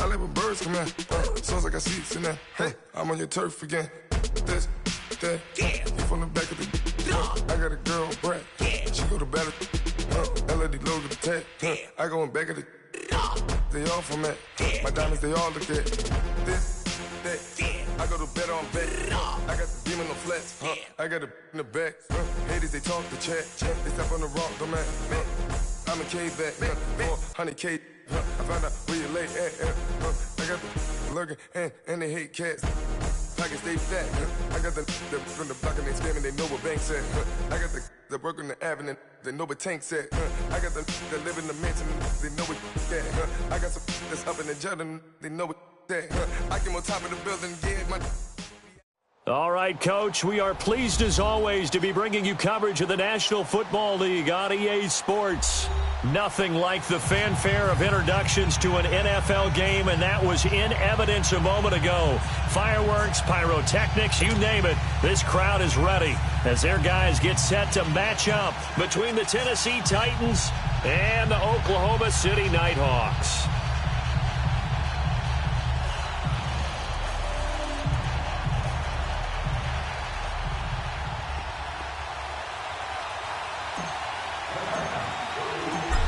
like when birds come in. Sounds like I seats in there. Hey, I'm on your turf again. This, that, you from the back of the. I got a girl, Brett. She go to battle. LED logo the tag. I go in back of the. They all from it. My diamonds, they all look at. This, that. I go to bed on bed. I got the beam on the flats. I got a in the back. Haters, they talk the chat. They step on the rock, the man. I'm a K-back. 400K. I found out where you lay at. I got the lurking and they hate cats. Pockets stay fat. I got the from the block and they screaming, they know what banks at. I got the work on the avenue, they know what tanks at. I got the that live in the mansion, they know what that. I got some that's up in the Jordan, they know what that. I came on top of the building, yeah, my. All right, Coach, we are pleased as always to be bringing you coverage of the National Football League on EA Sports. Nothing like the fanfare of introductions to an NFL game, and that was in evidence a moment ago. Fireworks, pyrotechnics, you name it, this crowd is ready as their guys get set to match up between the Tennessee Titans and the Oklahoma City Nighthawks.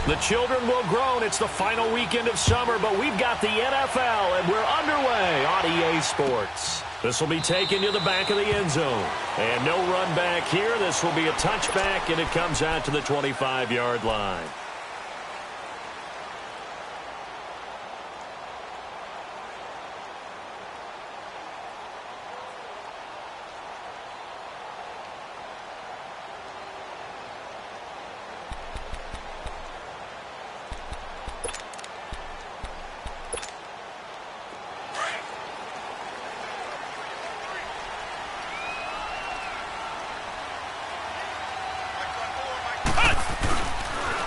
The children will groan. It's the final weekend of summer, but we've got the NFL, and we're underway on EA Sports. This will be taken to the back of the end zone. And no run back here. This will be a touchback, and it comes out to the 25-yard line.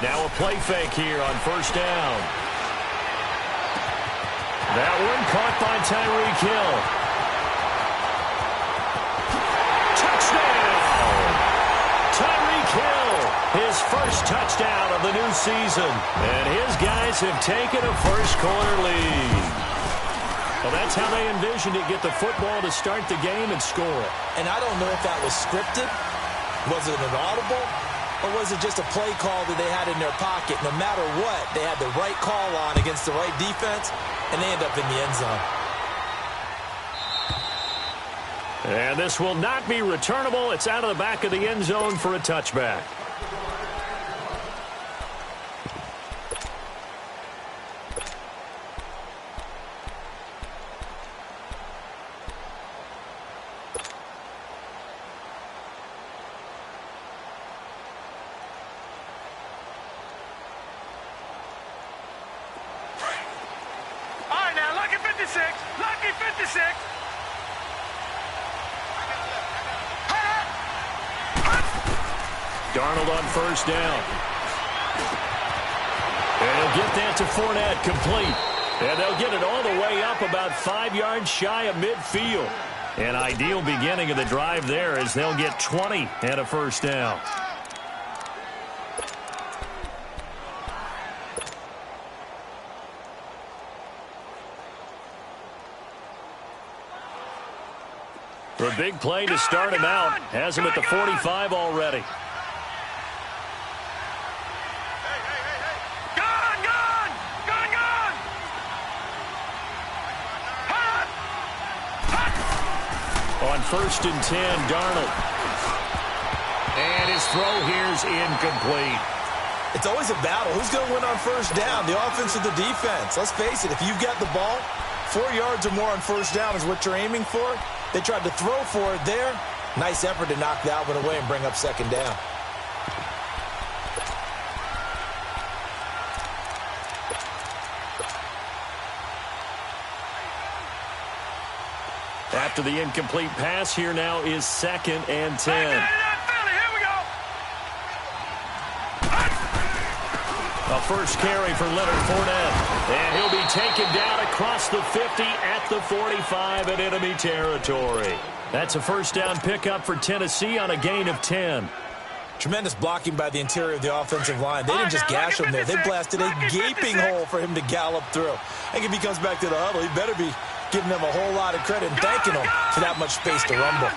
Now a play fake here on first down. That one caught by Tyreek Hill. Touchdown! Tyreek Hill, his first touchdown of the new season. And his guys have taken a first-quarter lead. Well, that's how they envisioned it, get the football to start the game and score. And I don't know if that was scripted. Was it an audible? Or was it just a play call that they had in their pocket? No matter what, they had the right call on against the right defense, and they end up in the end zone. And this will not be returnable. It's out of the back of the end zone for a touchback. Lucky 56. Darnold on first down. And he'll get that to Fournette, complete. And they'll get it all the way up about 5 yards shy of midfield. An ideal beginning of the drive there as they'll get 20 and a first down. For a big play to start him out. Has him at the 45 already. On 1st and 10, Darnold. And his throw here's incomplete. It's always a battle. Who's going to win on first down? The offense or the defense? Let's face it, if you've got the ball, 4 yards or more on first down is what you're aiming for. They tried to throw for it there. Nice effort to knock that one away and bring up second down. After the incomplete pass, here now is 2nd and 10. A first carry for Leonard Fournette. And he'll be taken down across the 50 at the 45 in enemy territory. That's a first down pickup for Tennessee on a gain of 10. Tremendous blocking by the interior of the offensive line. They didn't just gash him there. They blasted a gaping hole for him to gallop through. I think if he comes back to the huddle, he better be giving them a whole lot of credit and thanking them for that much space to rumble.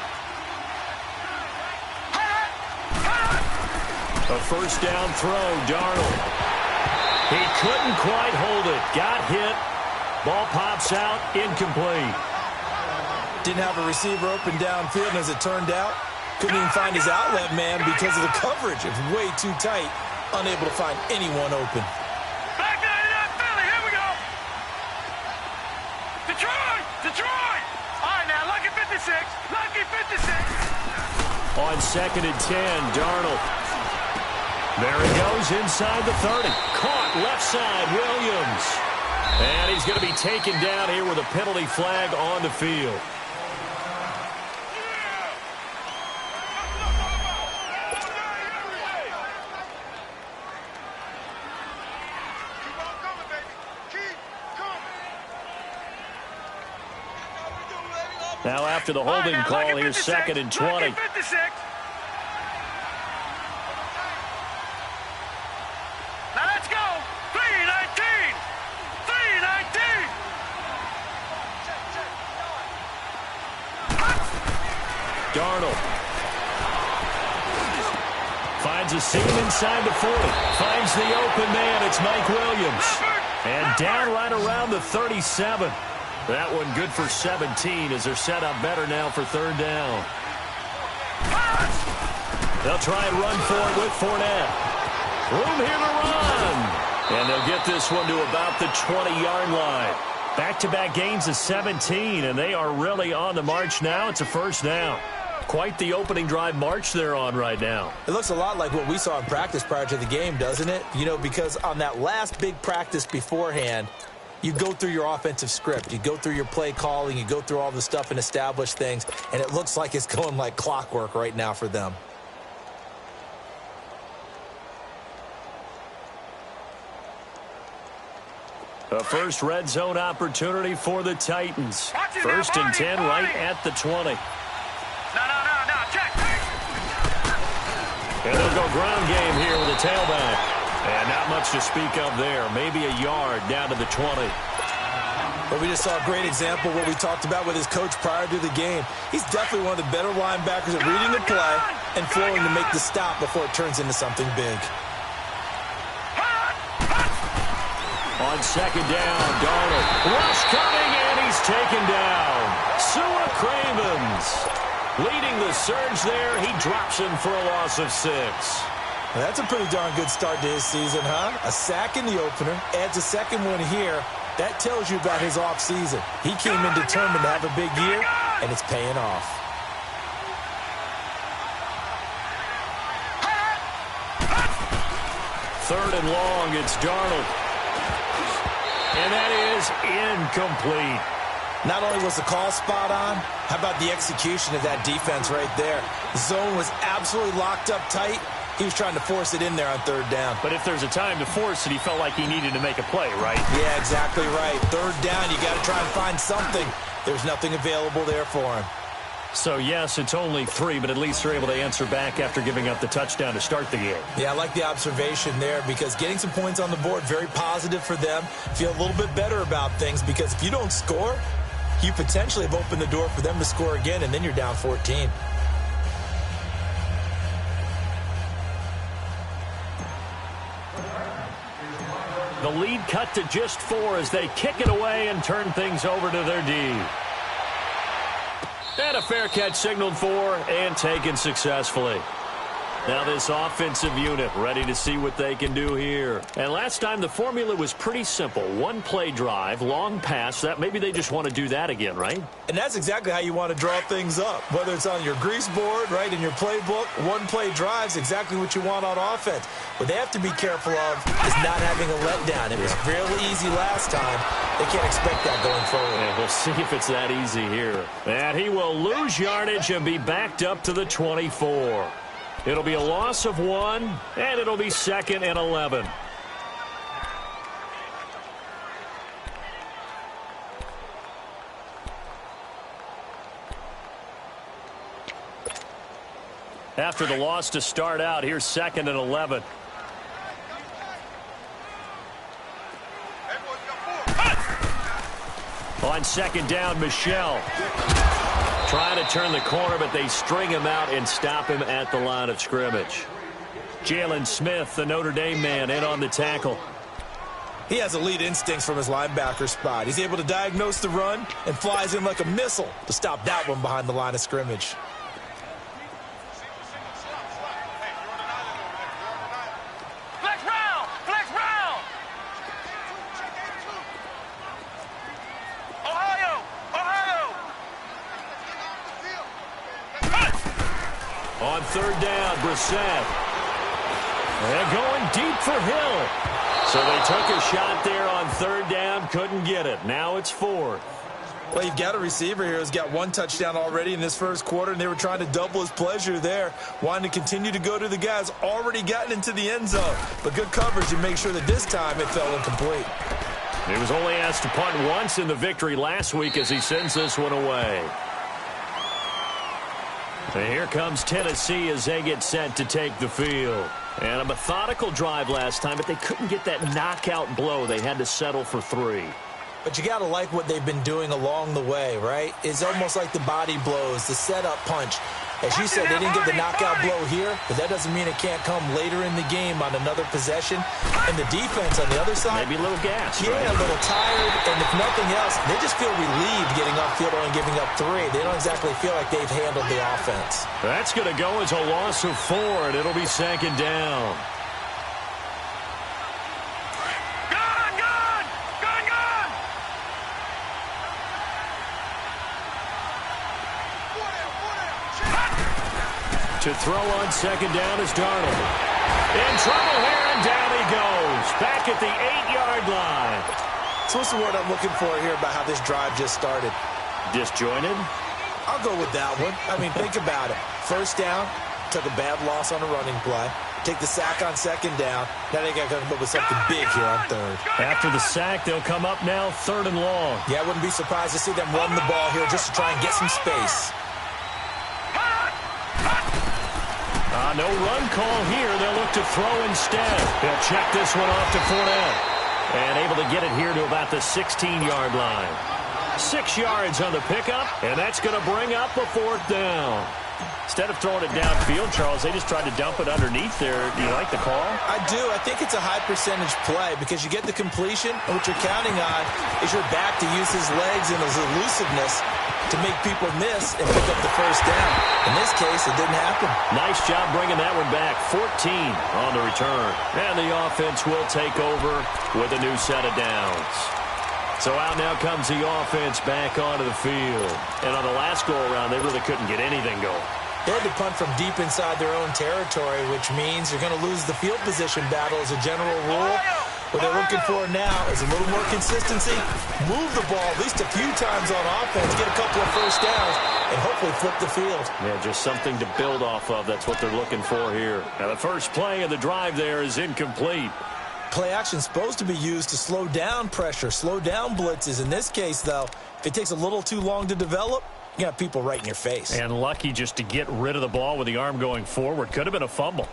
A first down throw, Darnold. He couldn't quite hold it. Got hit. Ball pops out, incomplete. Didn't have a receiver open downfield, and as it turned out, couldn't even find his outlet man because of the coverage. It was way too tight, unable to find anyone open. Back 99 Philly, here we go. Detroit. All right, now, lucky 56. Lucky 56. On 2nd and 10, Darnold. There he goes inside the 30. Caught left side, Williams. And he's going to be taken down here with a penalty flag on the field. Now after the holding call, here's 2nd and 20. Now let's go. 3-19. 3-19. Darnold. Finds a seam inside the 40. Finds the open man. It's Mike Williams. And down right around the 37. That one good for 17 as they're set up better now for 3rd down. They'll try and run for it with Fournette. Room here to run. And they'll get this one to about the 20-yard line. Back-to-back gains of 17, and they are really on the march now. It's a first down. Quite the opening drive march they're on right now. It looks a lot like what we saw in practice prior to the game, doesn't it? You know, because on that last big practice beforehand, you go through your offensive script. You go through your play calling. You go through all the stuff and establish things. And it looks like it's going like clockwork right now for them. A first red zone opportunity for the Titans. 1st and 10 right at the 20. No, check. And they'll go ground game here with a tailback. And not much to speak of there. Maybe a yard down to the 20. But we just saw a great example of what we talked about with his coach prior to the game. He's definitely one of the better linebackers at reading the play and flowing to make the stop before it turns into something big. On 2nd down, Darnold. Rush coming, and he's taken down. Sua Cravens leading the surge there. He drops him for a loss of 6. That's a pretty darn good start to his season, huh? A sack in the opener, adds a second one here. That tells you about his offseason. He came in determined to have a big year, and it's paying off. Third and long, it's Darnold. And that is incomplete. Not only was the call spot on, how about the execution of that defense right there? The zone was absolutely locked up tight. He was trying to force it in there on 3rd down. But if there's a time to force it, he felt like he needed to make a play, right? Yeah, exactly right. 3rd down, you got to try and find something. There's nothing available there for him. So, yes, it's only 3, but at least they're able to answer back after giving up the touchdown to start the game. Yeah, I like the observation there because getting some points on the board, very positive for them. Feel a little bit better about things because if you don't score, you potentially have opened the door for them to score again, and then you're down 14. The lead cut to just 4 as they kick it away and turn things over to their D. And a fair catch signaled for and taken successfully. Now this offensive unit ready to see what they can do here. And last time the formula was pretty simple. 1-play drive, long pass. That maybe they just want to do that again, right? And that's exactly how you want to draw things up. Whether it's on your grease board, right, in your playbook, 1-play drive's exactly what you want on offense. What they have to be careful of is not having a letdown. It was real easy last time. They can't expect that going forward. And we'll see if it's that easy here. And he will lose yardage and be backed up to the 24. It'll be a loss of 1, and it'll be 2nd and 11. After the loss to start out, here's 2nd and 11. On 2nd down, Michel. Trying to turn the corner, but they string him out and stop him at the line of scrimmage. Jalen Smith, the Notre Dame man, in on the tackle. He has elite instincts from his linebacker spot. He's able to diagnose the run and flies in like a missile to stop that one behind the line of scrimmage. Flex round! Flex round! Ohio! Ohio! On 3rd down, Brissett. They're going deep for Hill. So they took a shot there on 3rd down, couldn't get it. Now it's 4th. Well, you've got a receiver here who's got 1 touchdown already in this first quarter, and they were trying to double his pleasure there, wanting to continue to go to the guys already gotten into the end zone. But good coverage to make sure that this time it fell incomplete. He was only asked to punt once in the victory last week as he sends this one away. And here comes Tennessee as they get set to take the field. And a methodical drive last time, but they couldn't get that knockout blow. They had to settle for 3. But you got to like what they've been doing along the way, right? It's almost like the body blows, the setup punch. As you said, they didn't get the knockout blow here, but that doesn't mean it can't come later in the game on another possession. And the defense on the other side, maybe a little gas. Yeah, right? a little tired. And if nothing else, they just feel relieved getting upfield and giving up 3. They don't exactly feel like they've handled the offense. That's going to go as a loss of 4, and it'll be 2nd down. To throw on 2nd down is Darnold. In trouble here, and down he goes. Back at the 8-yard line. So what's the word I'm looking for here about how this drive just started? Disjointed? I'll go with that one. I mean, think about it. First down, took a bad loss on a running play. Take the sack on 2nd down. Now they got to come up with something big here on 3rd. After the sack, they'll come up now 3rd and long. Yeah, I wouldn't be surprised to see them run the ball here just to try and get some space. No run call here. They'll look to throw instead. They'll check this one off to Fournette. And able to get it here to about the 16-yard line. 6 yards on the pickup, and that's going to bring up a 4th down. Instead of throwing it downfield, Charles, they just tried to dump it underneath there. Do you like the call? I do. I think it's a high percentage play because you get the completion, and what you're counting on is your back to use his legs and his elusiveness to make people miss and pick up the first down. In this case, it didn't happen. Nice job bringing that one back. 14 on the return. And the offense will take over with a new set of downs. So out now comes the offense back onto the field. And on the last go-around, they really couldn't get anything going. They had to punt from deep inside their own territory, which means you're going to lose the field position battle as a general rule. What they're looking for now is a little more consistency, move the ball at least a few times on offense, get a couple of first downs, and hopefully flip the field. Yeah, just something to build off of. That's what they're looking for here. Now, the first play of the drive there is incomplete. Play action is supposed to be used to slow down pressure, slow down blitzes. In this case, though, if it takes a little too long to develop, you got people right in your face. And lucky just to get rid of the ball with the arm going forward. Could have been a fumble.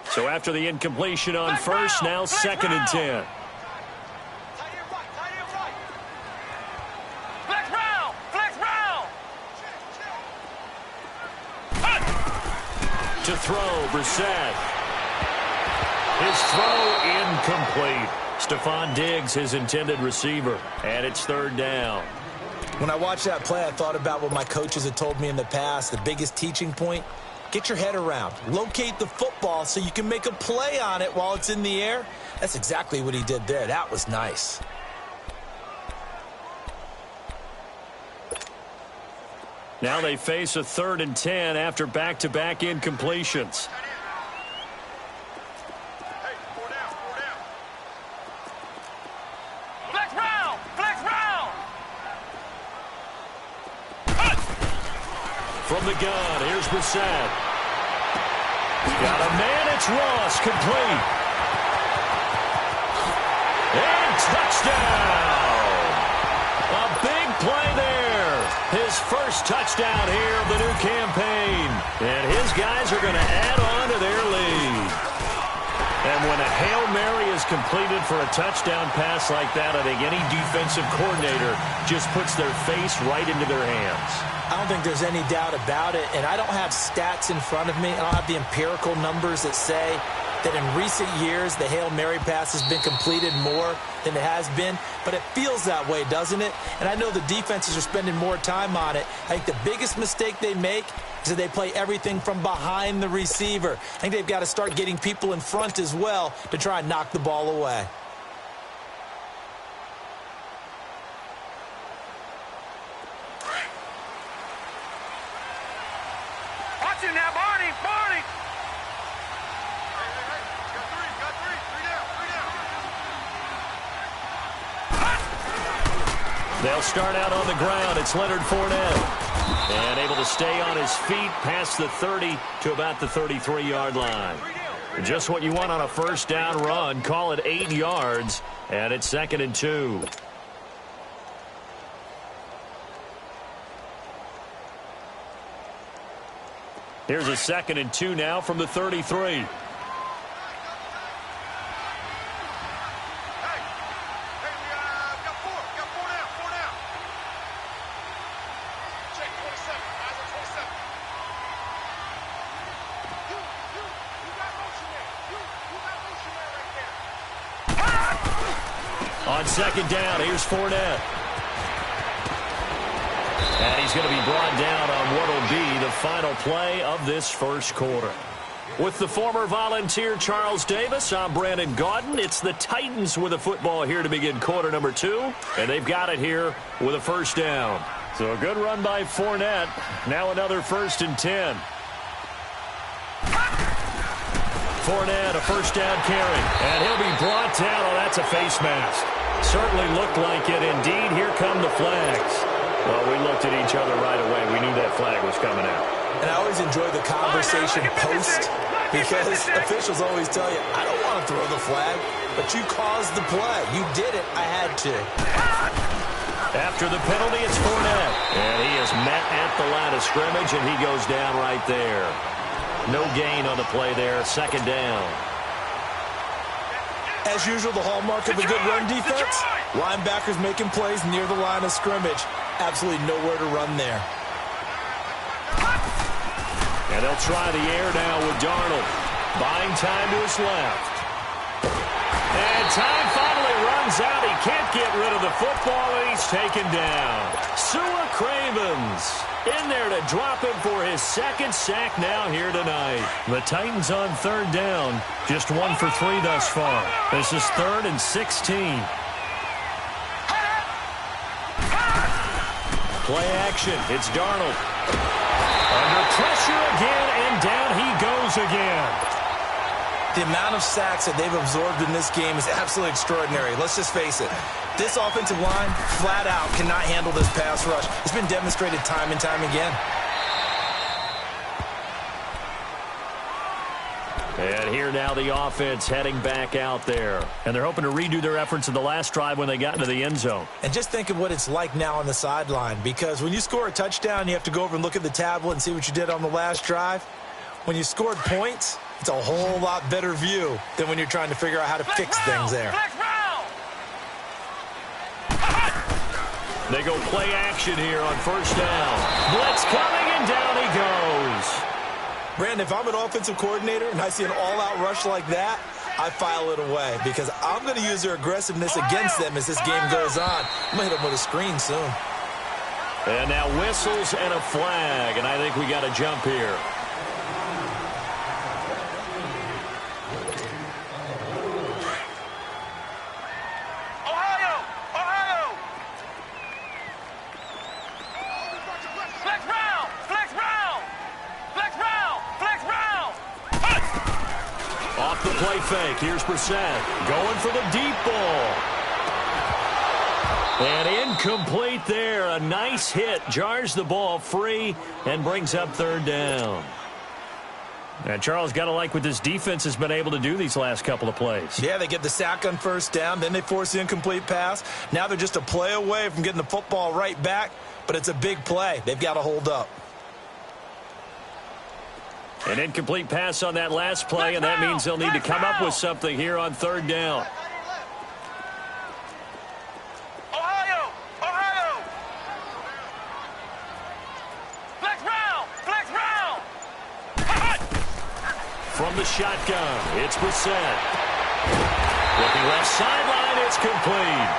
So after the incompletion on first, now 2nd and 10. Flex round! Flex round! To throw, Brissett. His throw incomplete. Stephon Diggs, his intended receiver. And it's 3rd down. When I watched that play, I thought about what my coaches had told me in the past. The biggest teaching point, get your head around. Locate the football so you can make a play on it while it's in the air. That's exactly what he did there. That was nice. Now they face a 3rd and 10 after back-to-back incompletions. Flex round! Flex round! From the gun, here's Brissett. Got a man, it's Ross, complete. And touchdown! A big play there. His first touchdown here of the new campaign. And his guys are going to add on to their lead. And when a Hail Mary is completed for a touchdown pass like that, I think any defensive coordinator just puts their face right into their hands. I don't think there's any doubt about it, and I don't have stats in front of me. I don't have the empirical numbers that say that in recent years the Hail Mary pass has been completed more than it has been, but it feels that way, doesn't it? And I know the defenses are spending more time on it. I think the biggest mistake they make is that they play everything from behind the receiver. I think they've got to start getting people in front as well to try and knock the ball away. Watch it now, Barney, Barney. Got three down. They'll start out on the ground. It's Leonard Fournette. And able to stay on his feet past the 30 to about the 33-yard line. Just what you want on a first down run. Call it 8 yards, and it's 2nd and 2. Here's a 2nd and 2 now from the 33. On 2nd down, here's Fournette. And he's going to be brought down on what will be the final play of this first quarter. With the former Volunteer Charles Davis, I'm Brandon Gaudin. It's the Titans with a football here to begin quarter number 2. And they've got it here with a first down. So a good run by Fournette. Now another 1st and 10. Fournette, a first down carry. And he'll be brought down. Oh, that's a face mask. Certainly looked like it. Indeed, here come the flags. Well, we looked at each other right away. We knew that flag was coming out. And I always enjoy the conversation post because officials always tell you, I don't want to throw the flag, but you caused the play. You did it. I had to. After the penalty, it's Fournette. And he is met at the line of scrimmage, and he goes down right there. No gain on the play there. 2nd down. As usual, the hallmark of a good run defense, linebackers making plays near the line of scrimmage. Absolutely nowhere to run there. And they'll try the air now with Darnold. Buying time to his left. And time finally runs out. He can't get rid of the football, and he's taken down. Sua Cravens in there to drop him for his 2nd sack now here tonight. The Titans on 3rd down. Just 1 for 3 thus far. This is 3rd and 16. Play action. It's Darnold. Under pressure again, and down he goes again. The amount of sacks that they've absorbed in this game is absolutely extraordinary. Let's just face it. This offensive line, flat out, cannot handle this pass rush. It's been demonstrated time and time again. And here now the offense heading back out there. And they're hoping to redo their efforts in the last drive when they got into the end zone. And just think of what it's like now on the sideline, because when you score a touchdown, you have to go over and look at the tablet and see what you did on the last drive. When you scored points, it's a whole lot better view than when you're trying to figure out how to fix things there. They go play action here on 1st down. Blitz coming, and down he goes. Brandon, if I'm an offensive coordinator and I see an all-out rush like that, I file it away because I'm going to use their aggressiveness against them as this game goes on. I'm going to hit them with a screen soon. And now whistles and a flag, and I think we got a jump here. Play fake. Here's Brissett going for the deep ball. And incomplete there. A nice hit. Jars the ball free and brings up 3rd down. And Charles, got to like what this defense has been able to do these last couple of plays. Yeah, they get the sack on first down, then they force the incomplete pass. Now they're just a play away from getting the football right back, but it's a big play. They've got to hold up. An incomplete pass on that last play, and that means they'll need to come up with something here on third down. Ohio! Ohio! Flex round! Flex round! From the shotgun, it's Brissett. Looking left sideline, it's complete.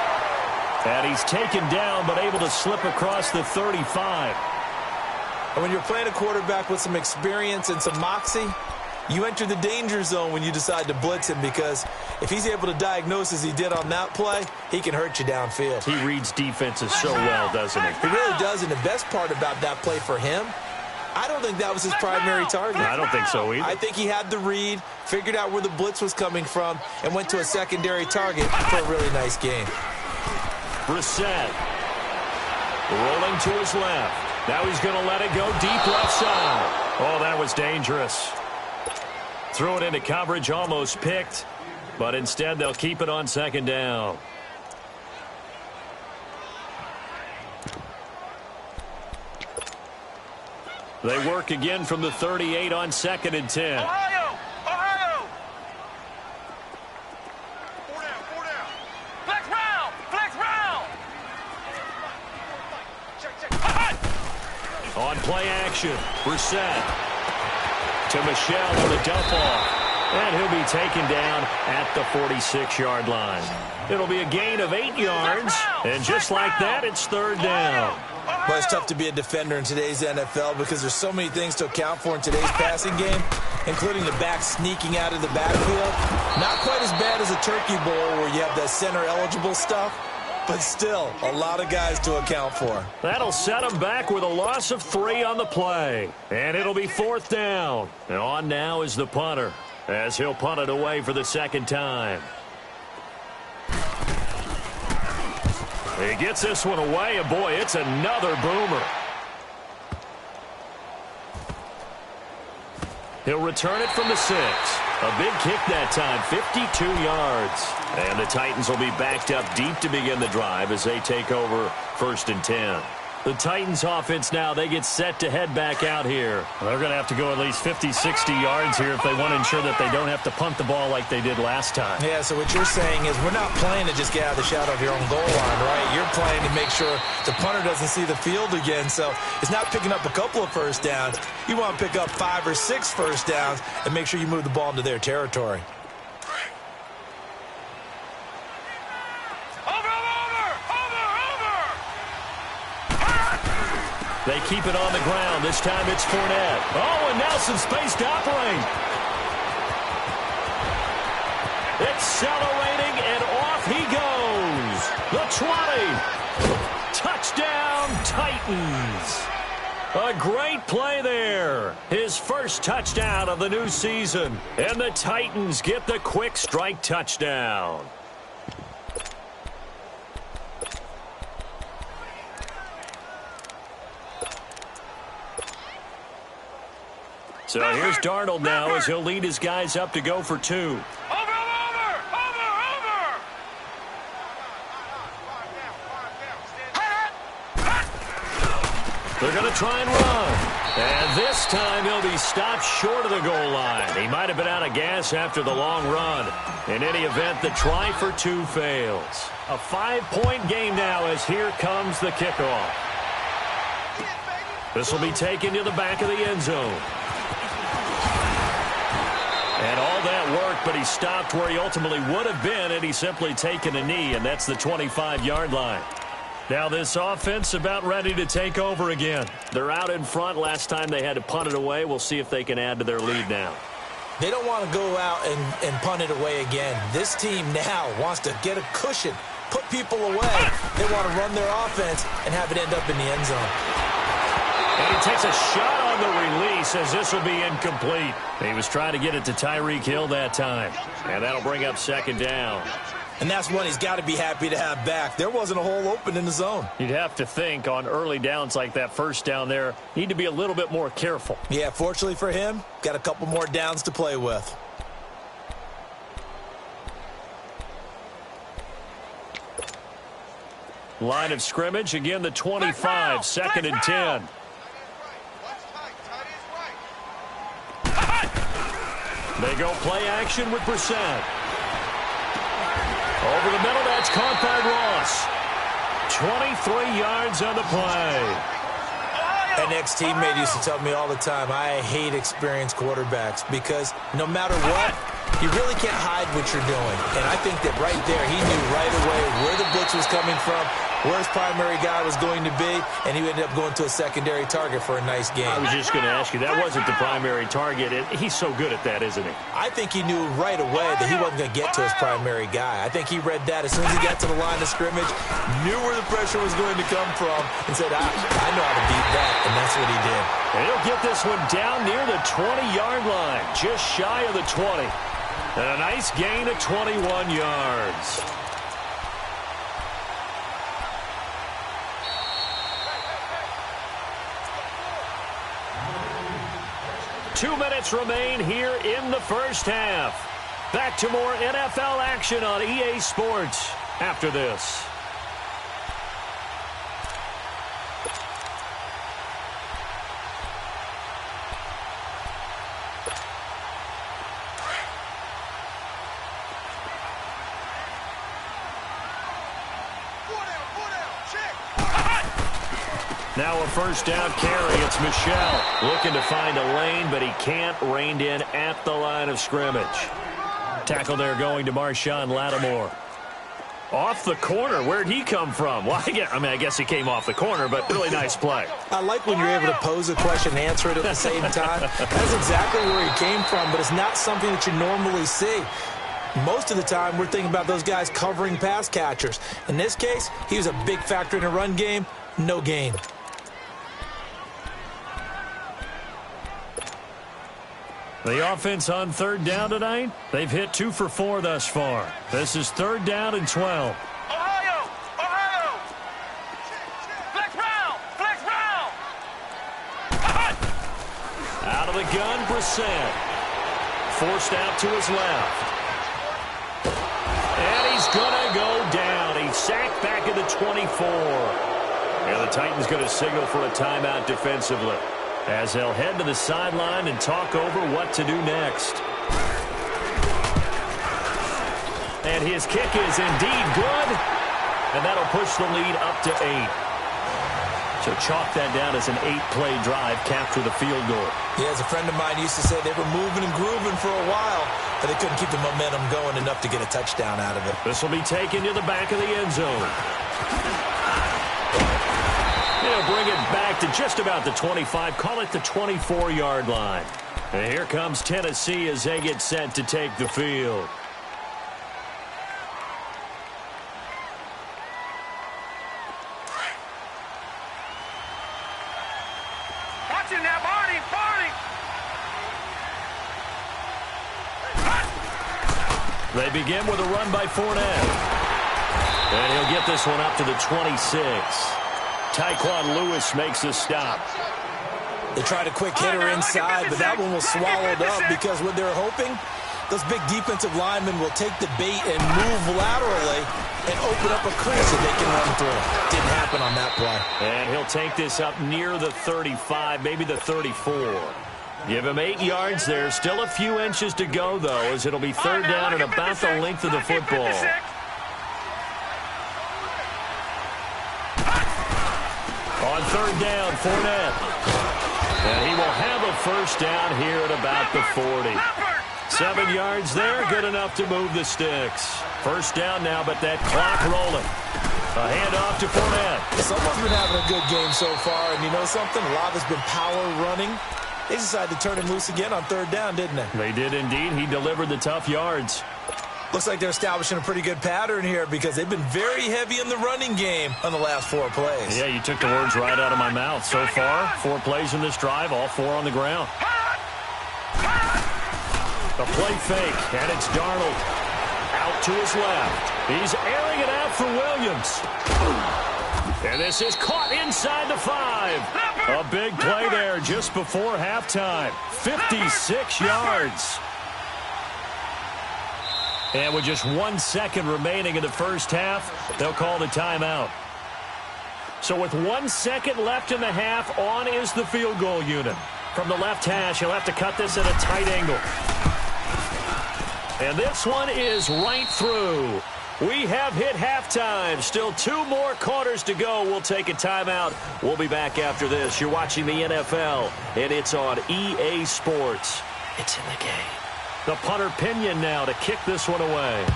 And he's taken down, but able to slip across the 35. And when you're playing a quarterback with some experience and some moxie, you enter the danger zone when you decide to blitz him, because if he's able to diagnose as he did on that play, he can hurt you downfield. He reads defenses so well, doesn't he? He really does, and the best part about that play for him, I don't think that was his primary target. I don't think so either. I think he had the read, figured out where the blitz was coming from, and went to a secondary target for a really nice game. Brissett rolling to his left. Now he's going to let it go deep left side. Oh, that was dangerous. Threw it into coverage, almost picked, but instead they'll keep it on second down. They work again from the 38 on 2nd and 10. Ohio! Ohio! 4 down, 4 down. Flex round! Flex round! Check. On play action, Brissett to Michel on the dump off. And he'll be taken down at the 46-yard line. It'll be a gain of 8 yards. And just like that, it's third down. Well, it's tough to be a defender in today's NFL because there's so many things to account for in today's passing game, including the back sneaking out of the backfield. Not quite as bad as a turkey bowl where you have that center-eligible stuff, but still a lot of guys to account for. That'll set him back with a loss of 3 on the play. And it'll be fourth down. And on now is the punter, as he'll punt it away for the second time. He gets this one away, and boy, it's another boomer. He'll return it from the 6. A big kick that time, 52 yards. And the Titans will be backed up deep to begin the drive as they take over 1st and 10. The Titans offense now, they get set to head back out here. They're going to have to go at least 50, 60 yards here if they want to ensure that they don't have to punt the ball like they did last time. Yeah, so what you're saying is we're not playing to just get out of the shadow of your own goal line, right? You're playing to make sure the punter doesn't see the field again. So it's not picking up a couple of first downs. You want to pick up 5 or 6 first downs and make sure you move the ball into their territory. They keep it on the ground. This time it's Fournette. Oh, and now some space to operate. Accelerating, and off he goes. The 20. Touchdown, Titans. A great play there. His first touchdown of the new season. And the Titans get the quick strike touchdown. So here's Darnold now as he'll lead his guys up to go for 2. Over! They're going to try and run. And this time he'll be stopped short of the goal line. He might have been out of gas after the long run. In any event, the try for 2 fails. A 5-point game now as here comes the kickoff. This will be taken to the back of the end zone. And all that work, but he stopped where he ultimately would have been had he simply taken a knee, and that's the 25-yard line. Now this offense about ready to take over again. They're out in front. Last time they had to punt it away. We'll see if they can add to their lead now. They don't want to go out and punt it away again. This team now wants to get a cushion, put people away. They want to run their offense and have it end up in the end zone. And he takes a shot on the release as this will be incomplete. He was trying to get it to Tyreek Hill that time. And that'll bring up second down. And that's one he's got to be happy to have back. There wasn't a hole open in the zone. You'd have to think on early downs like that first down there, need to be a little bit more careful. Yeah, fortunately for him, got a couple more downs to play with. Line of scrimmage, again the 25, second and 10. They go play action with Brissett. Over the middle, that's caught by Ross. 23 yards on the play. An ex-teammate used to tell me all the time, I hate experienced quarterbacks because no matter what, you really can't hide what you're doing. And I think that right there, he knew right away where the blitz was coming from, where his primary guy was going to be, and he ended up going to a secondary target for a nice game. I was just going to ask you, that wasn't the primary target. He's so good at that, isn't he? I think he knew right away that he wasn't going to get to his primary guy. I think he read that as soon as he got to the line of scrimmage, knew where the pressure was going to come from, and said, I know how to beat that, and that's what he did. And he'll get this one down near the 20-yard line, just shy of the 20. And a nice gain of 21 yards. Two minutes remain here in the first half. Back to more NFL action on EA Sports after this. Now a first down carry. It's Michel looking to find a lane, but he can't. Reined in at the line of scrimmage. Tackle there going to Marshawn Lattimore. Off the corner. Where'd he come from? Well, I guess he came off the corner, but really nice play. I like when you're able to pose a question and answer it at the same time. That's exactly where he came from, but it's not something that you normally see. Most of the time, we're thinking about those guys covering pass catchers. In this case, he was a big factor in the run game. No gain. The offense on third down tonight, they've hit 2 for 4 thus far. This is third down and 12. Ohio! Ohio! Flex round! Flex round! Out of the gun, Brissett. Forced out to his left. And he's going to go down. He's sacked back at the 24. And the Titans going to signal for a timeout defensively, as they'll head to the sideline and talk over what to do next. And his kick is indeed good, and that'll push the lead up to 8. So chalk that down as an 8-play drive, capture the field goal. Yeah, as a friend of mine used to say, they were moving and grooving for a while, but they couldn't keep the momentum going enough to get a touchdown out of it. This will be taken to the back of the end zone. They'll bring it back to just about the 25, call it the 24-yard line. And here comes Tennessee as they get set to take the field. Watch him now, Barney! Barney! They begin with a run by Fournette. And he'll get this one up to the 26. Tyquan Lewis makes a stop. They tried a quick hitter inside, but that one was swallowed up because what they're hoping, those big defensive linemen will take the bait and move laterally and open up a crease that they can run through. Didn't happen on that play. And he'll take this up near the 35, maybe the 34. Give him 8 yards there. Still a few inches to go, though, as it'll be third down and about the length of the football. On third down, Fournette. And he will have a first down here at about the 40. 7 yards there, good enough to move the sticks. First down now, but that clock rolling. A handoff to Fournette. Someone's been having a good game so far, and you know something? A lot has been power running. They decided to turn him loose again on third down, didn't they? They did indeed. He delivered the tough yards. Looks like they're establishing a pretty good pattern here because they've been very heavy in the running game on the last 4 plays. Yeah, you took the words right out of my mouth. So far, 4 plays in this drive, all 4 on the ground. A play fake, and it's Darnold. Out to his left. He's airing it out for Williams. And this is caught inside the 5. A big play there just before halftime. 56 yards. And with just 1 second remaining in the first half, they'll call the timeout. So with 1 second left in the half, on is the field goal unit. From the left hash, he'll have to cut this at a tight angle. And this one is right through. We have hit halftime. Still 2 more quarters to go. We'll take a timeout. We'll be back after this. You're watching the NFL, and it's on EA Sports. It's in the game. The punter Pinion now to kick this one away.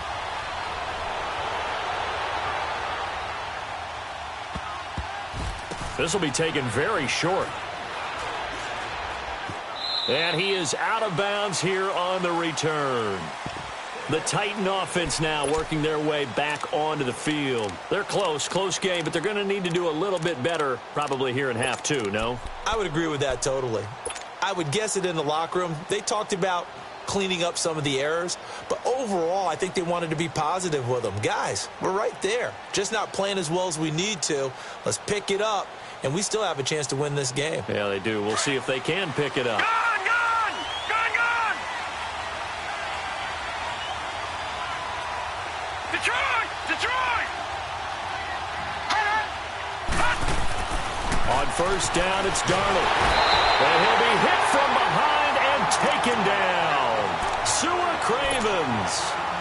This will be taken very short. And he is out of bounds here on the return. The Titan offense now working their way back onto the field. They're close game, but they're going to need to do a little bit better probably here in half 2, no? I would agree with that totally. I would guess it in the locker room. They talked about cleaning up some of the errors, but overall, I think they wanted to be positive with them. Guys, we're right there. Just not playing as well as we need to. Let's pick it up, and we still have a chance to win this game. Yeah, they do. We'll see if they can pick it up. Detroit! On first down, it's Darnold. And he'll be hit from behind and taken down. Sewer Cravens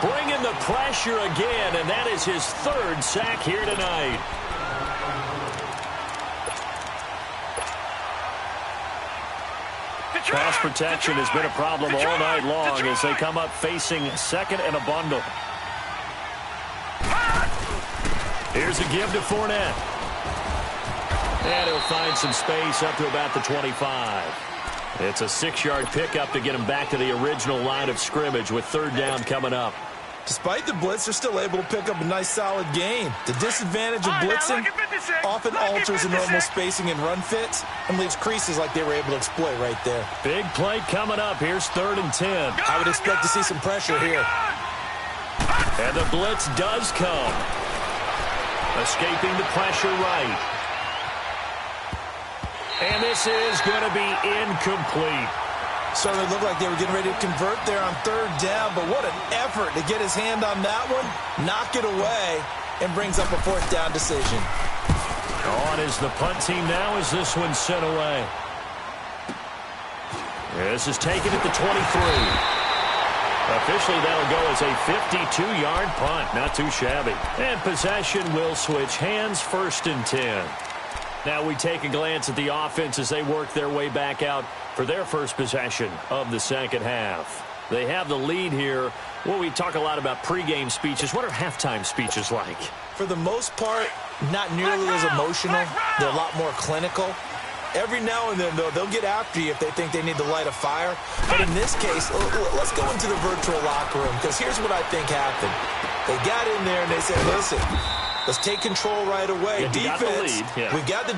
bringing the pressure again, and that is his 3rd sack here tonight. Pass protection has been a problem all night long as they come up facing second and a bundle. Here's a give to Fournette. And he'll find some space up to about the 25. It's a 6-yard pickup to get him back to the original line of scrimmage with 3rd down coming up. Despite the blitz, they're still able to pick up a nice, solid gain. The disadvantage of blitzing often alters the normal spacing and run fits and leaves creases like they were able to exploit right there. Big play coming up. Here's 3rd and 10. I would expect to see some pressure here. And the blitz does come. Escaping the pressure right. And this is going to be incomplete. Certainly looked like they were getting ready to convert there on 3rd down, but what an effort to get his hand on that one, knock it away, and brings up a 4th down decision. On is the punt team now as this one's sent away. This is taken at the 23. Officially, that'll go as a 52-yard punt. Not too shabby. And possession will switch hands, 1st and 10. Now we take a glance at the offense as they work their way back out for their first possession of the second half. They have the lead here. Well, we talk a lot about pregame speeches. What are halftime speeches like? For the most part, not nearly as emotional. They're a lot more clinical. Every now and then, though, they'll get after you if they think they need to light a fire. But in this case, let's go into the virtual locker room, because here's what I think happened. They got in there and they said, listen, let's take control right away. Yeah, Defense, we've got the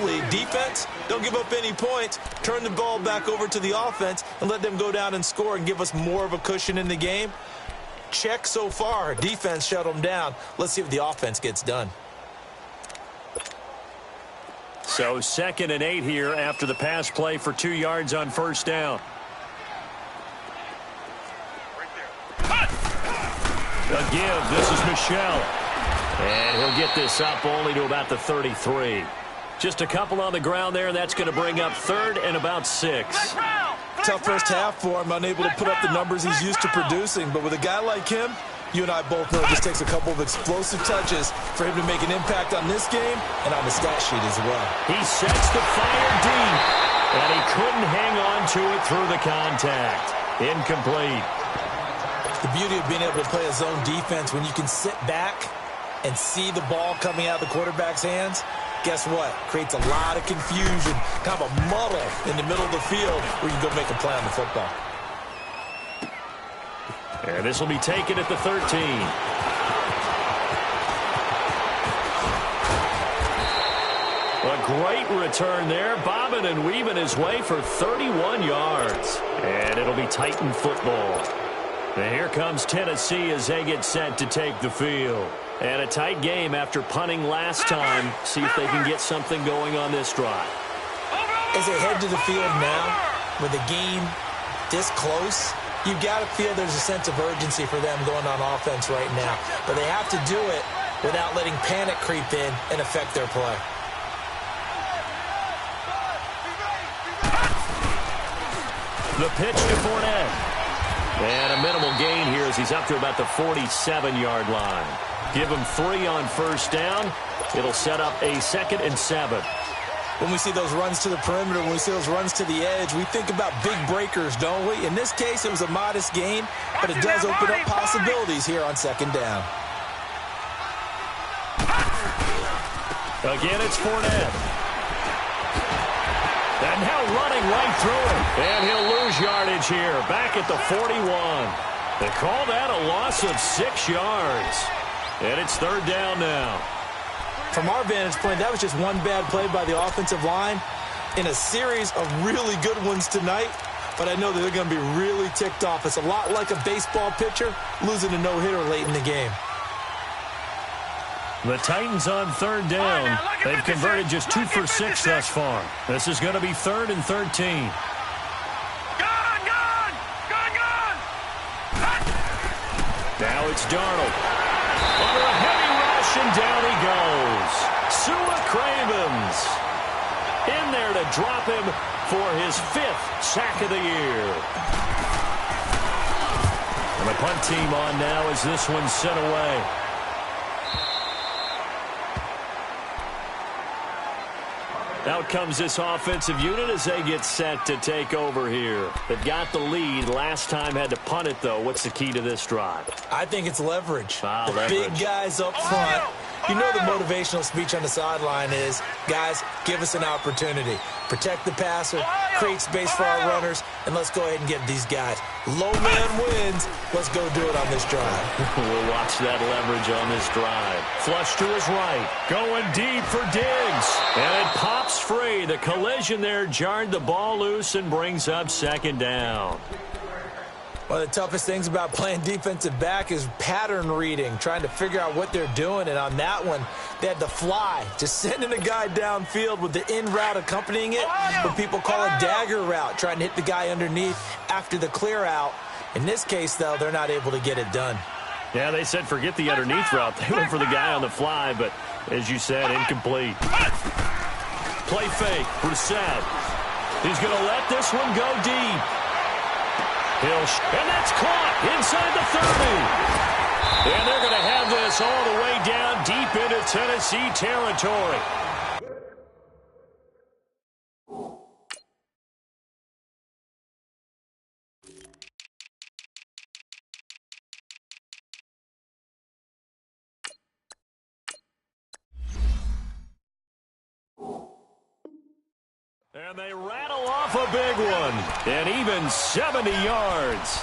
lead. Defense, don't give up any points. Turn the ball back over to the offense and let them go down and score and give us more of a cushion in the game. Check so far. Defense shut them down. Let's see if the offense gets done. So 2nd and 8 here after the pass play for 2 yards on 1st down. A give. This is Michelle. And he'll get this up only to about the 33. Just a couple on the ground there. That's going to bring up 3rd and about 6. Tough first half for him, unable to put up the numbers he's used to producing. But with a guy like him, you and I both know it just takes a couple of explosive touches for him to make an impact on this game and on the stat sheet as well. He sets the fire deep, and he couldn't hang on to it through the contact. Incomplete. The beauty of being able to play a zone defense when you can sit back and see the ball coming out of the quarterback's hands, guess what? Creates a lot of confusion, kind of a muddle in the middle of the field where you can go make a play on the football. And this will be taken at the 13. A great return there, bobbing and weaving his way for 31 yards. And it'll be Titan football. And here comes Tennessee as they get set to take the field. And a tight game after punting last time. See if they can get something going on this drive. As they head to the field now, with the game this close, you've got to feel there's a sense of urgency for them going on offense right now. But they have to do it without letting panic creep in and affect their play. The pitch to Fournette. And a minimal gain here as he's up to about the 47-yard line. Give him 3 on first down. It'll set up a 2nd and 7. When we see those runs to the perimeter, when we see those runs to the edge, we think about big breakers, don't we? In this case, it was a modest gain, but it does open up possibilities here on 2nd down. Again, it's Fournette. And now running right through it. And he'll lose yardage here, back at the 41. They call that a loss of 6 yards. And it's 3rd down now. From our vantage point, that was just one bad play by the offensive line in a series of really good ones tonight. But I know that they're going to be really ticked off. It's a lot like a baseball pitcher losing a no-hitter late in the game. The Titans on 3rd down. They've converted just 2 for 6 thus far. This is going to be 3rd and 13. Now it's Darnold. Under a heavy rush, and down he goes. Sua Cravens in there to drop him for his 5th sack of the year. And the punt team on now as this one's sent away. Out comes this offensive unit as they get set to take over here. They've got the lead. Last time had to punt it, though. What's the key to this drive? I think it's leverage. The Leverage. big guys up front. You know the motivational speech on the sideline is, guys, give us an opportunity. Protect the passer, create space for our runners, and let's go ahead and get these guys. Low man wins. Let's go do it on this drive. We'll watch that leverage on this drive. Flush to his right. Going deep for Diggs. And it pops free. The collision there jarred the ball loose and brings up 2nd down. One of the toughest things about playing defensive back is pattern reading, trying to figure out what they're doing. And on that one, they had the fly, just sending a guy downfield with the in route accompanying it, what people call a dagger route, trying to hit the guy underneath after the clear out. In this case, though, they're not able to get it done. Yeah, they said forget the underneath route. They went for the guy on the fly, but as you said, incomplete. Play fake, Brissett. He's going to let this one go deep. And that's caught inside the 30. And they're going to have this all the way down deep into Tennessee territory. And they rattle off a big one. And even 70 yards.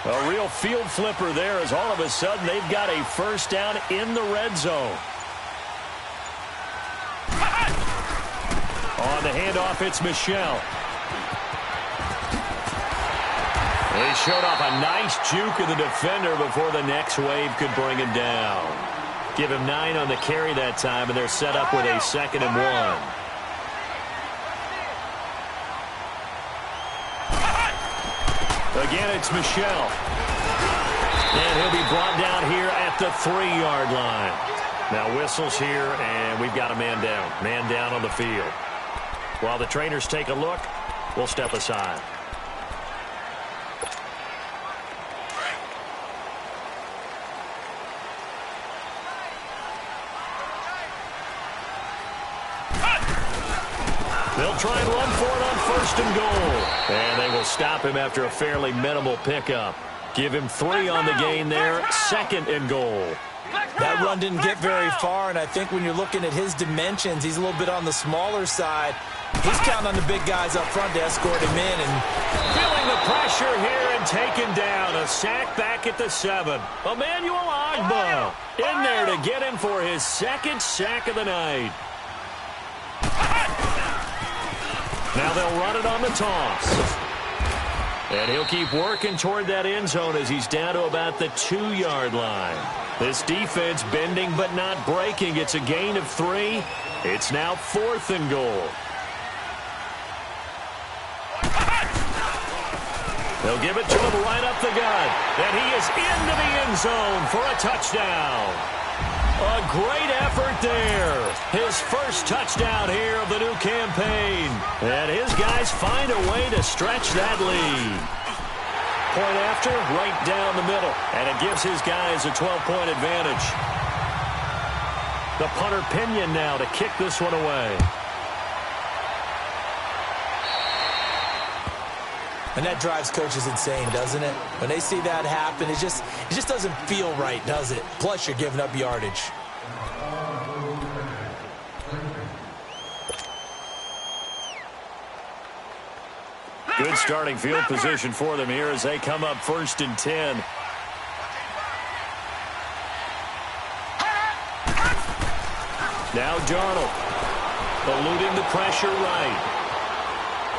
A real field flipper there as all of a sudden they've got a first down in the red zone. On the handoff, it's Michel. He showed off a nice juke of the defender before the next wave could bring him down. Give him 9 on the carry that time, and they're set up with a 2nd and 1. Again, it's Michel. And he'll be brought down here at the 3-yard line. Now whistles here, and we've got a man down. Man down on the field. While the trainers take a look, we'll step aside. They'll try and run for it on 1st and goal. And they will stop him after a fairly minimal pickup. Give him 3 on the gain there. 2nd and goal. That run didn't get very far, and I think when you're looking at his dimensions, he's a little bit on the smaller side. He's counting on the big guys up front to escort him in. And feeling the pressure here and taken down. A sack back at the 7. Emmanuel Ogbah in there to get him for his second sack of the night. Now they'll run it on the toss. And he'll keep working toward that end zone as he's down to about the 2-yard line. This defense bending but not breaking. It's a gain of 3. It's now 4th and goal. They'll give it to him right up the gut. And he is into the end zone for a touchdown. A great effort there. His first touchdown here of the new campaign. And his guys find a way to stretch that lead. Point after, right down the middle. And it gives his guys a 12-point advantage. The punter Pinion now to kick this one away. And that drives coaches insane, doesn't it? When they see that happen, it just doesn't feel right, does it? Plus, you're giving up yardage. Good starting field position for them here as they come up 1st and 10. Now Darnold eluding the pressure right.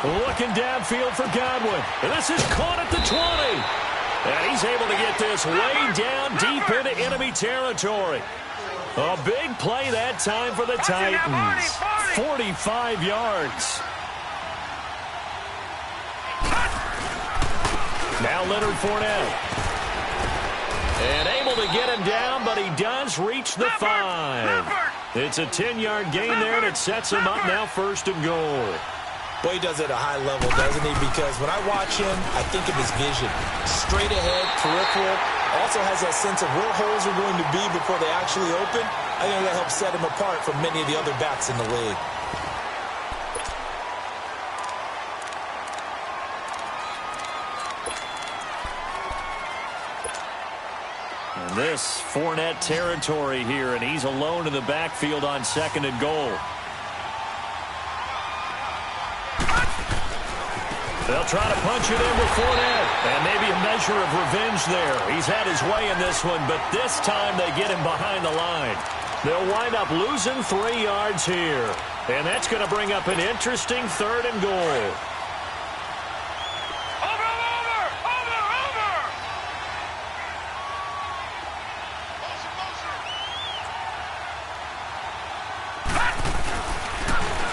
Looking downfield for Godwin. And this is caught at the 20. And he's able to get this way down deep into enemy territory. A big play that time for the Titans. 45 yards. Now Leonard Fournette. And able to get him down, but he does reach the 5. It's a 10-yard gain there, and it sets him up now 1st and goal. Well, he does it at a high level, doesn't he? Because when I watch him, I think of his vision. Straight ahead, peripheral. Also has that sense of where holes are going to be before they actually open. I think that helps set him apart from many of the other backs in the league. And this Fournette territory here, and he's alone in the backfield on 2nd and goal. They'll try to punch it in with Fournette. And maybe a measure of revenge there. He's had his way in this one, but this time they get him behind the line. They'll wind up losing 3 yards here. And that's going to bring up an interesting 3rd and goal.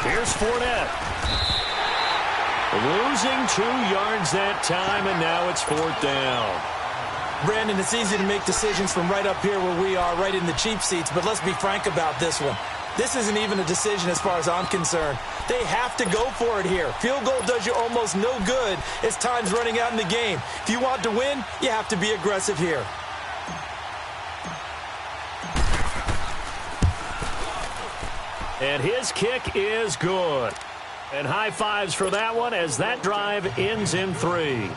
Here's Fournette. Losing 2 yards that time, and now it's 4th down. Brandon, it's easy to make decisions from right up here where we are, right in the cheap seats, but let's be frank about this one. This isn't even a decision as far as I'm concerned. They have to go for it here. Field goal does you almost no good as time's running out in the game. If you want to win, you have to be aggressive here. And his kick is good. And high fives for that one as that drive ends in 3.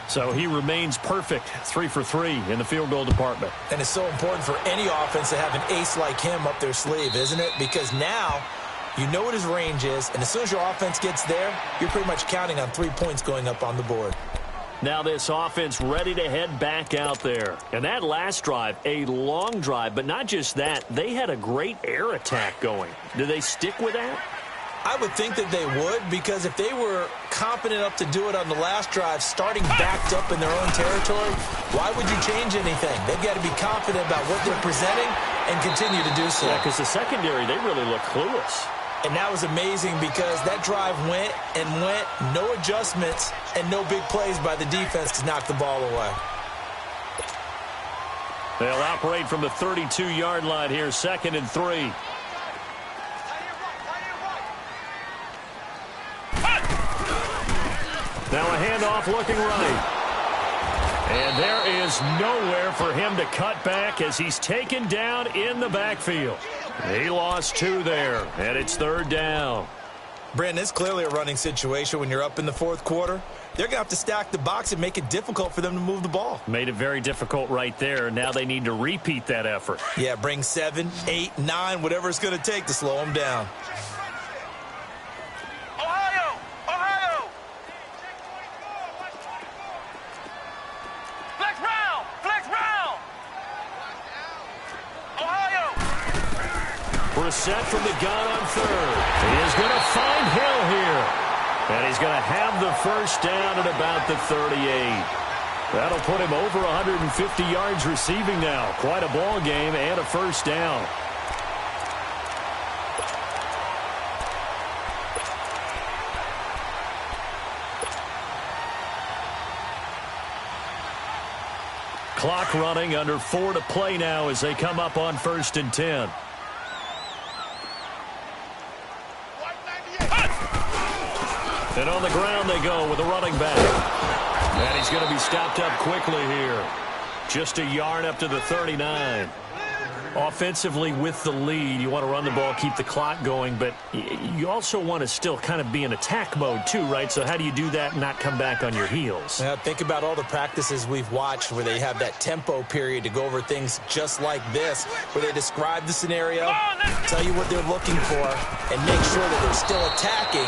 So he remains perfect, 3 for 3 in the field goal department. And it's so important for any offense to have an ace like him up their sleeve, isn't it? Because now you know what his range is, and as soon as your offense gets there, you're pretty much counting on 3 points going up on the board. Now this offense ready to head back out there. And that last drive, a long drive, but not just that. They had a great air attack going. Do they stick with that? I would think that they would, because if they were competent enough to do it on the last drive, starting backed up in their own territory, why would you change anything? They've got to be confident about what they're presenting and continue to do so. Yeah, because the secondary, they really look clueless. And that was amazing because that drive went and went, no adjustments, and no big plays by the defense to knock the ball away. They'll operate from the 32-yard line here, 2nd and 3. Now a handoff looking right. And there is nowhere for him to cut back as he's taken down in the backfield. He lost 2 there, and it's 3rd down. Brandon, it's clearly a running situation when you're up in the fourth quarter. They're going to have to stack the box and make it difficult for them to move the ball. Made it very difficult right there. Now they need to repeat that effort. Yeah, bring 7, 8, 9, whatever it's going to take to slow them down. Ohio! Ohio! Flex round! Flex round! Ohio! Brissett from the gun on third. He is going to find Hill here. And he's going to have the first down at about the 38. That'll put him over 150 yards receiving now. Quite a ball game and a first down. Clock running, under 4 to play now as they come up on 1st and 10. And on the ground they go with a running back. And he's going to be stopped up quickly here. Just a yard up to the 39. Offensively with the lead, you want to run the ball, keep the clock going, but you also want to still kind of be in attack mode too, right? So how do you do that and not come back on your heels? Now, think about all the practices we've watched where they have that tempo period to go over things just like this, where they describe the scenario, tell you what they're looking for, and make sure that they're still attacking,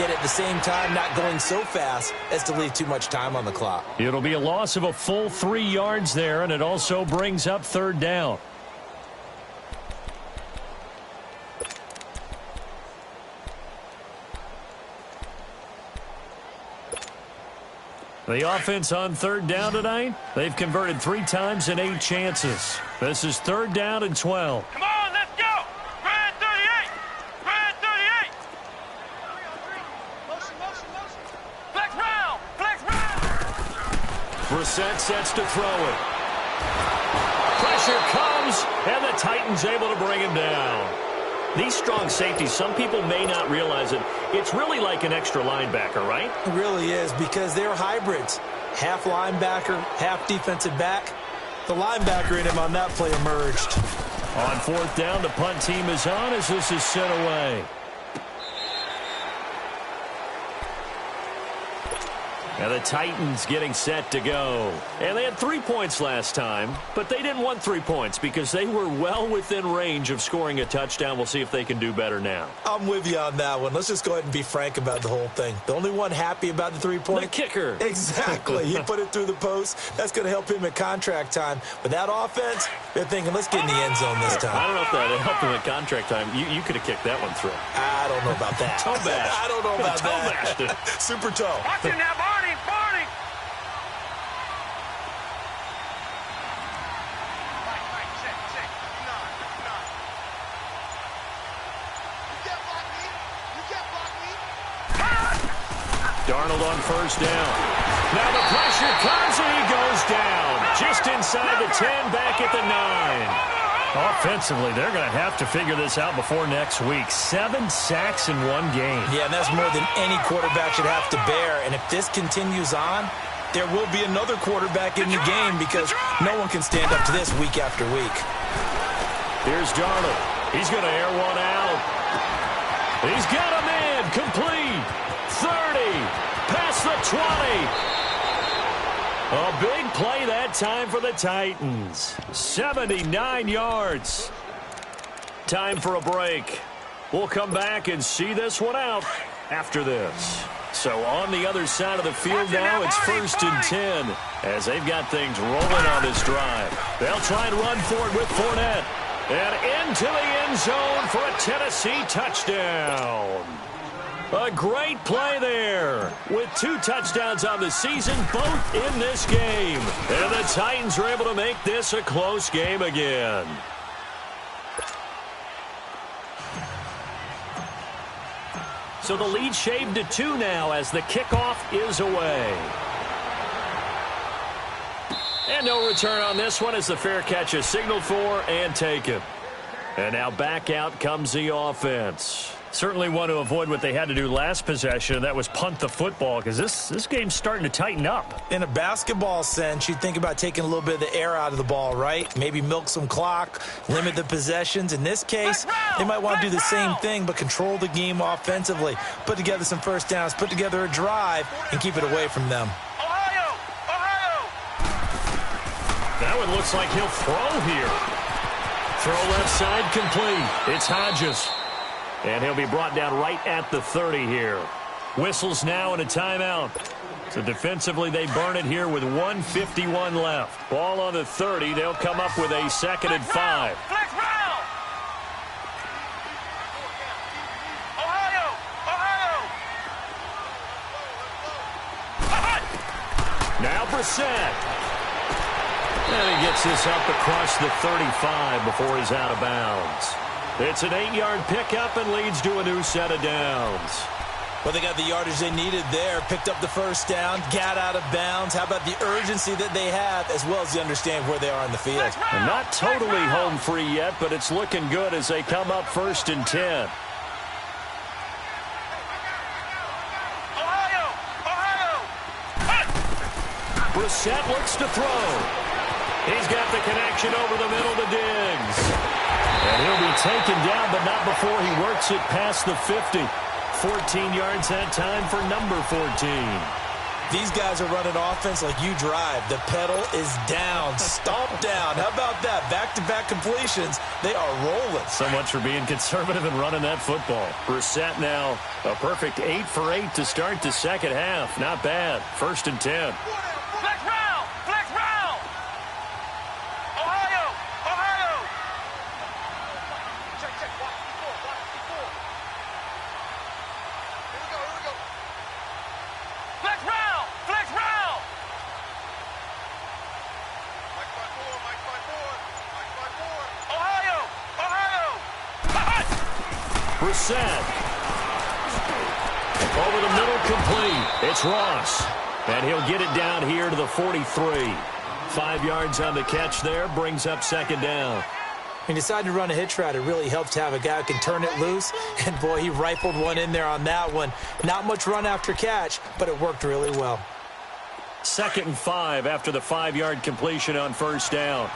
yet at the same time not going so fast as to leave too much time on the clock. It'll be a loss of a full 3 yards there, and it also brings up 3rd down. The offense on 3rd down tonight, they've converted 3 times in 8 chances. This is 3rd down and 12. Come on, let's go! Red 38! Red 38! Motion, motion, motion! Flex round! Flex round! Brissett sets to throw it. Pressure comes, and the Titans able to bring him down. These strong safeties, some people may not realize it. It's really like an extra linebacker, right? It really is, because they're hybrids. Half linebacker, half defensive back. The linebacker in him on that play emerged. On 4th down, the punt team is on as this is sent away. And the Titans getting set to go. And they had 3 points last time, but they didn't want 3 points because they were well within range of scoring a touchdown. We'll see if they can do better now. I'm with you on that one. Let's just go ahead and be frank about the whole thing. The only one happy about the 3-point? The kicker. Exactly. He put it through the post. That's going to help him at contract time. But that offense, they're thinking, let's get in the end zone this time. I don't know if that helped him at contract time. You could have kicked that one through. I don't know about that. Toe bash. I don't know about toe that. bashed it. Super toe. Watch him now, Barney! Barney! Right, check. Nine. You can't block me! You can't block me! Darnold on 1st down. Now the pressure comes and he goes down. Just inside the 10, back at the 9. Offensively, they're going to have to figure this out before next week. 7 sacks in 1 game. Yeah, and that's more than any quarterback should have to bear. And if this continues on, there will be another quarterback in the game because no one can stand up to this week after week. Here's Darnold. He's going to air one out. He's got a man. Complete. 30. Past the 20. A big play that time for the Titans. 79 yards. Time for a break. We'll come back and see this one out after this. So on the other side of the field now, it's 1st and 10 as they've got things rolling on this drive. They'll try and run for it with Fournette. And into the end zone for a Tennessee touchdown. A great play there with 2 touchdowns on the season, both in this game. And the Titans are able to make this a close game again. So the lead shaved to 2 now as the kickoff is away. And no return on this one as the fair catch is signaled for and taken. And now back out comes the offense. Certainly want to avoid what they had to do last possession, and that was punt the football, because this game's starting to tighten up. In a basketball sense, you think about taking a little bit of the air out of the ball, right? Maybe milk some clock, limit the possessions. In this case, they might want to do the same thing, but control the game offensively. Put together some first downs, put together a drive, and keep it away from them. Ohio! Ohio! That one looks like he'll throw here. Throw left side complete. It's Hodges. And he'll be brought down right at the 30 here. Whistles now and a timeout. So defensively, they burn it here with 1:51 left. Ball on the 30. They'll come up with a 2nd and 5. Flex round! Ohio! Ohio! Now Brissett. And he gets this up across the 35 before he's out of bounds. It's an 8-yard pickup and leads to a new set of downs. Well, they got the yardage they needed there, picked up the first down, got out of bounds. How about the urgency that they have, as well as the understanding where they are in the field? And not totally home free yet, but it's looking good as they come up 1st and 10. Ohio! Ohio! Brissett looks to throw. He's got the connection over the middle to Diggs. And he'll be taken down, but not before he works it past the 50. 14 yards that time for number 14. These guys are running offense like you drive. The pedal is down, stomped down. How about that? Back-to-back completions. They are rolling. So much for being conservative and running that football. Brissett now a perfect 8 for 8 to start the second half. Not bad. 1st and 10. Flex round! Flex round! Ohio! Ohio! Check, check. Watch before. Watch before. Here we go. Here we go. Flex round! Flex round! Mike 5-4. Mike 5-4. Mike 5-4. Ohio! Ohio! Brissett. Over the middle, complete. It's Ross. And he'll get it down here to the 43. 5 yards on the catch there, brings up 2nd down. He decided to run a hitch route. It really helps to have a guy who can turn it loose. And, boy, he rifled one in there on that one. Not much run after catch, but it worked really well. 2nd and 5 after the 5-yard completion on 1st down.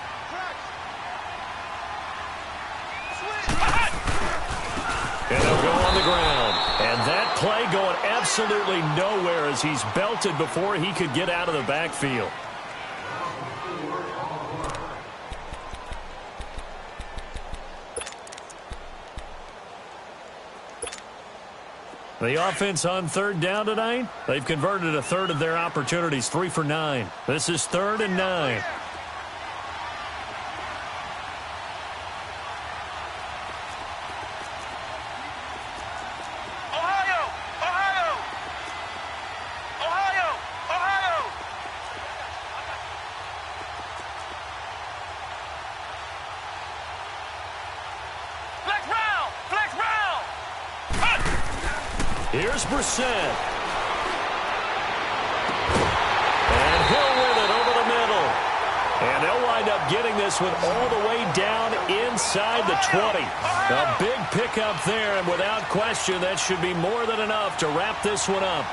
And they'll go on the ground. And that play going absolutely nowhere as he's belted before he could get out of the backfield. The offense on 3rd down tonight, they've converted a third of their opportunities, 3 for 9. This is 3rd and 9. Ohio! Ohio! Ohio! Ohio! Flex round! Flex round! Here's Brissett. And he'll win it over the middle. And they'll wind up getting this one all the way down inside the 20. A big pickup there, and without question, that should be more than enough to wrap this one up.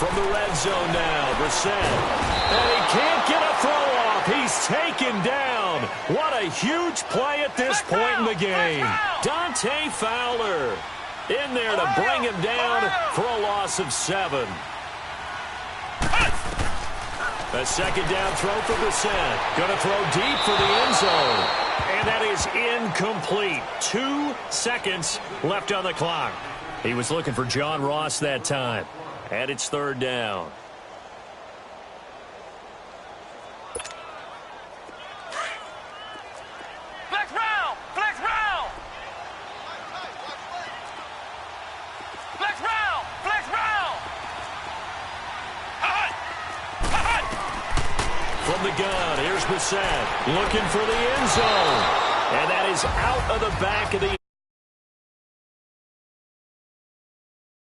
From the red zone now, Brissett. And he can't get a throw off. He's taken down. What a huge play at this point in the game. Dante Fowler in there to bring him down for a loss of 7. A 2nd down throw for Brissett. Going to throw deep for the end zone. And that is incomplete. 2 seconds left on the clock. He was looking for John Ross that time. And it's 3rd down. Flex round! Flex round! Flex round! Flex round! From the gun, here's Brissett looking for the end zone. And that is out of the back of the